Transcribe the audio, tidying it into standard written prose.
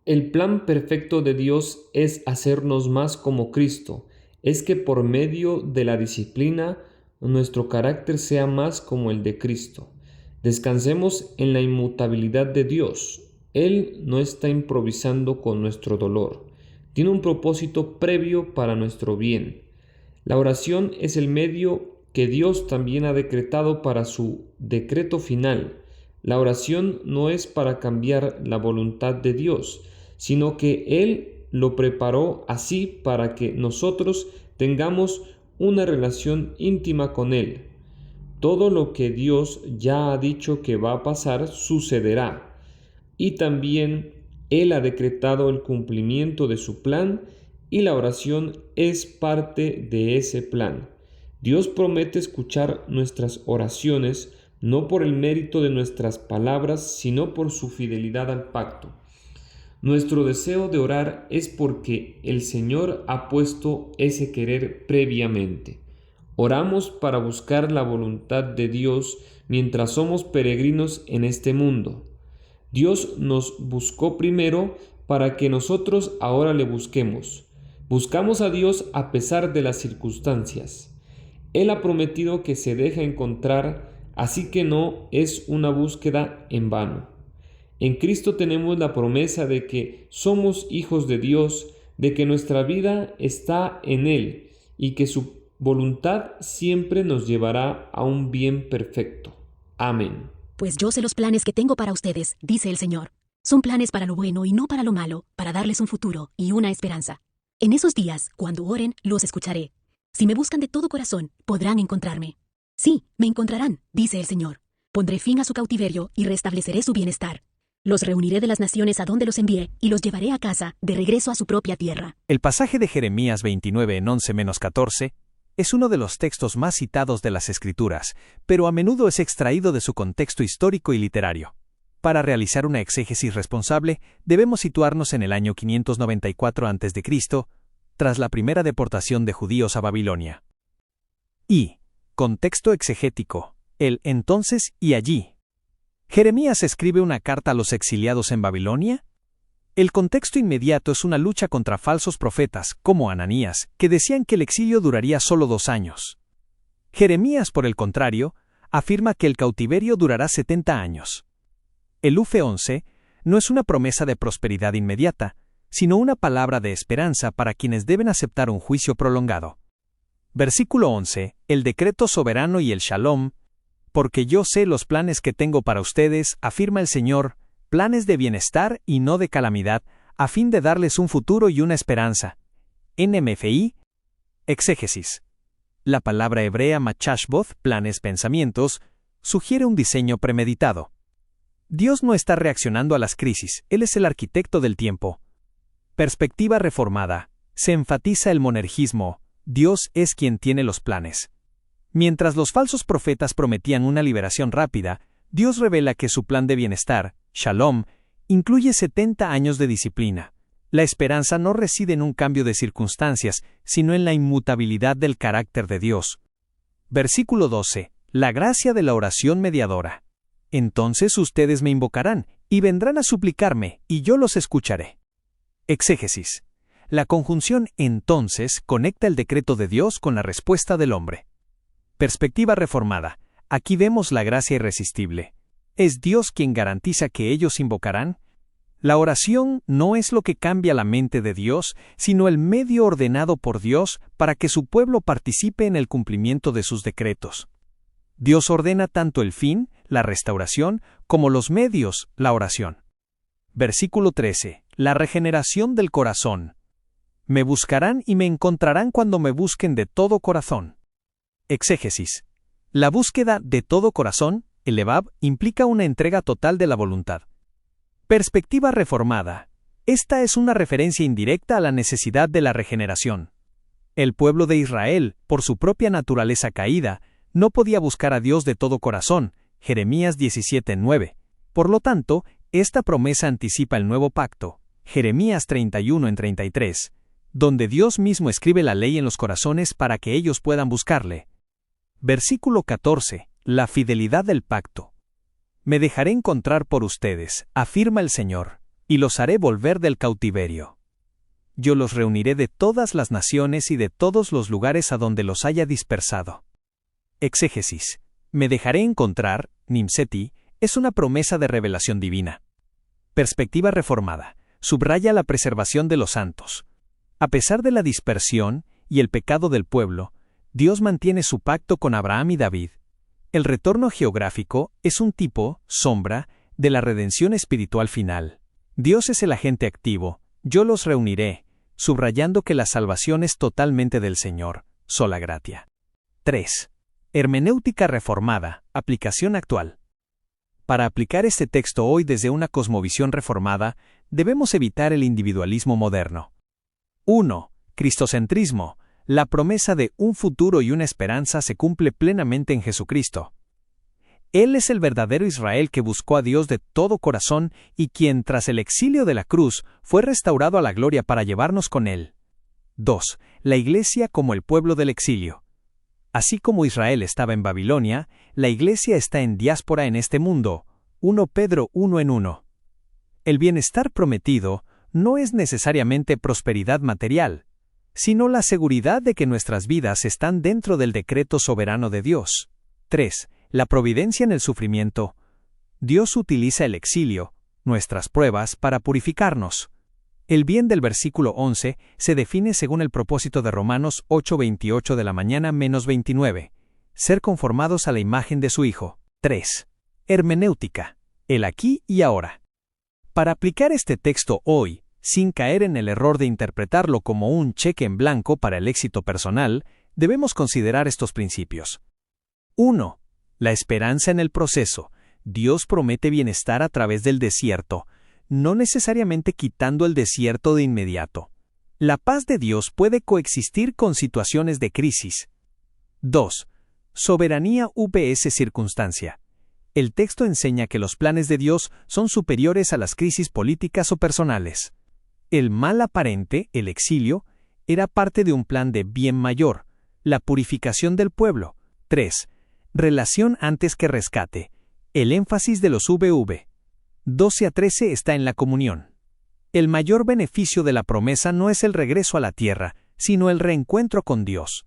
El plan perfecto de Dios es hacernos más como Cristo, es que por medio de la disciplina nuestro carácter sea más como el de Cristo. Descansemos en la inmutabilidad de Dios. Él no está improvisando con nuestro dolor. Tiene un propósito previo para nuestro bien. La oración es el medio que Dios también ha decretado para su decreto final. La oración no es para cambiar la voluntad de Dios, sino que Él lo preparó así para que nosotros tengamos una relación íntima con Él. Todo lo que Dios ya ha dicho que va a pasar sucederá, y también Él ha decretado el cumplimiento de su plan y la oración es parte de ese plan. Dios promete escuchar nuestras oraciones no por el mérito de nuestras palabras, sino por su fidelidad al pacto. Nuestro deseo de orar es porque el Señor ha puesto ese querer previamente. Oramos para buscar la voluntad de Dios mientras somos peregrinos en este mundo. Dios nos buscó primero para que nosotros ahora le busquemos. Buscamos a Dios a pesar de las circunstancias. Él ha prometido que se deja encontrar, así que no es una búsqueda en vano. En Cristo tenemos la promesa de que somos hijos de Dios, de que nuestra vida está en Él y que su voluntad siempre nos llevará a un bien perfecto. Amén. Pues yo sé los planes que tengo para ustedes, dice el Señor. Son planes para lo bueno y no para lo malo, para darles un futuro y una esperanza. En esos días, cuando oren, los escucharé. Si me buscan de todo corazón, podrán encontrarme. Sí, me encontrarán, dice el Señor. Pondré fin a su cautiverio y restableceré su bienestar. Los reuniré de las naciones a donde los envié y los llevaré a casa, de regreso a su propia tierra. El pasaje de Jeremías 29 en 11-14 es uno de los textos más citados de las Escrituras, pero a menudo es extraído de su contexto histórico y literario. Para realizar una exégesis responsable, debemos situarnos en el año 594 a.C., tras la primera deportación de judíos a Babilonia. Y, contexto exegético, el entonces y allí. ¿Jeremías escribe una carta a los exiliados en Babilonia? El contexto inmediato es una lucha contra falsos profetas, como Ananías, que decían que el exilio duraría solo 2 años. Jeremías, por el contrario, afirma que el cautiverio durará 70 años. El UFE 11 no es una promesa de prosperidad inmediata, sino una palabra de esperanza para quienes deben aceptar un juicio prolongado. Versículo 11, el decreto soberano y el shalom. Porque yo sé los planes que tengo para ustedes, afirma el Señor, planes de bienestar y no de calamidad, a fin de darles un futuro y una esperanza. NMFI. Exégesis. La palabra hebrea machashboth, planes, pensamientos, sugiere un diseño premeditado. Dios no está reaccionando a las crisis, Él es el arquitecto del tiempo. Perspectiva reformada. Se enfatiza el monergismo, Dios es quien tiene los planes. Mientras los falsos profetas prometían una liberación rápida, Dios revela que su plan de bienestar, Shalom, incluye 70 años de disciplina. La esperanza no reside en un cambio de circunstancias, sino en la inmutabilidad del carácter de Dios. Versículo 12. La gracia de la oración mediadora. Entonces ustedes me invocarán, y vendrán a suplicarme, y yo los escucharé. Exégesis. La conjunción entonces conecta el decreto de Dios con la respuesta del hombre. Perspectiva reformada. Aquí vemos la gracia irresistible. ¿Es Dios quien garantiza que ellos invocarán? La oración no es lo que cambia la mente de Dios, sino el medio ordenado por Dios para que su pueblo participe en el cumplimiento de sus decretos. Dios ordena tanto el fin, la restauración, como los medios, la oración. Versículo 13. La regeneración del corazón. Me buscarán y me encontrarán cuando me busquen de todo corazón. Exégesis. La búsqueda de todo corazón, el Levab, implica una entrega total de la voluntad. Perspectiva reformada. Esta es una referencia indirecta a la necesidad de la regeneración. El pueblo de Israel, por su propia naturaleza caída, no podía buscar a Dios de todo corazón, Jeremías 17:9. Por lo tanto, esta promesa anticipa el nuevo pacto, Jeremías 31:33, donde Dios mismo escribe la ley en los corazones para que ellos puedan buscarle. Versículo 14. La fidelidad del pacto. Me dejaré encontrar por ustedes, afirma el Señor. y los haré volver del cautiverio. Yo los reuniré de todas las naciones y de todos los lugares a donde los haya dispersado. Exégesis. Me dejaré encontrar, Nimseti, es una promesa de revelación divina. Perspectiva reformada. Subraya la preservación de los santos. A pesar de la dispersión y el pecado del pueblo, Dios mantiene su pacto con Abraham y David. El retorno geográfico es un tipo, sombra, de la redención espiritual final. Dios es el agente activo. Yo los reuniré, subrayando que la salvación es totalmente del Señor, sola gratia. 3. Hermenéutica reformada, aplicación actual. Para aplicar este texto hoy desde una cosmovisión reformada, debemos evitar el individualismo moderno. 1. Cristocentrismo. La promesa de un futuro y una esperanza se cumple plenamente en Jesucristo. Él es el verdadero Israel que buscó a Dios de todo corazón y quien, tras el exilio de la cruz, fue restaurado a la gloria para llevarnos con Él. 2. La Iglesia como el pueblo del exilio. Así como Israel estaba en Babilonia, la Iglesia está en diáspora en este mundo. 1 Pedro 1:1. El bienestar prometido no es necesariamente prosperidad material, sino la seguridad de que nuestras vidas están dentro del decreto soberano de Dios. 3. La providencia en el sufrimiento. Dios utiliza el exilio, nuestras pruebas, para purificarnos. El bien del versículo 11 se define según el propósito de Romanos 8:28 de la mañana -29. Ser conformados a la imagen de su Hijo. 3. Hermenéutica. El aquí y ahora. Para aplicar este texto hoy, sin caer en el error de interpretarlo como un cheque en blanco para el éxito personal, debemos considerar estos principios. 1. La esperanza en el proceso. Dios promete bienestar a través del desierto, no necesariamente quitando el desierto de inmediato. La paz de Dios puede coexistir con situaciones de crisis. 2. Soberanía vs circunstancia. El texto enseña que los planes de Dios son superiores a las crisis políticas o personales. El mal aparente, el exilio, era parte de un plan de bien mayor, la purificación del pueblo. 3. Relación antes que rescate. El énfasis de los VV. 12 a 13 está en la comunión. El mayor beneficio de la promesa no es el regreso a la tierra, sino el reencuentro con Dios.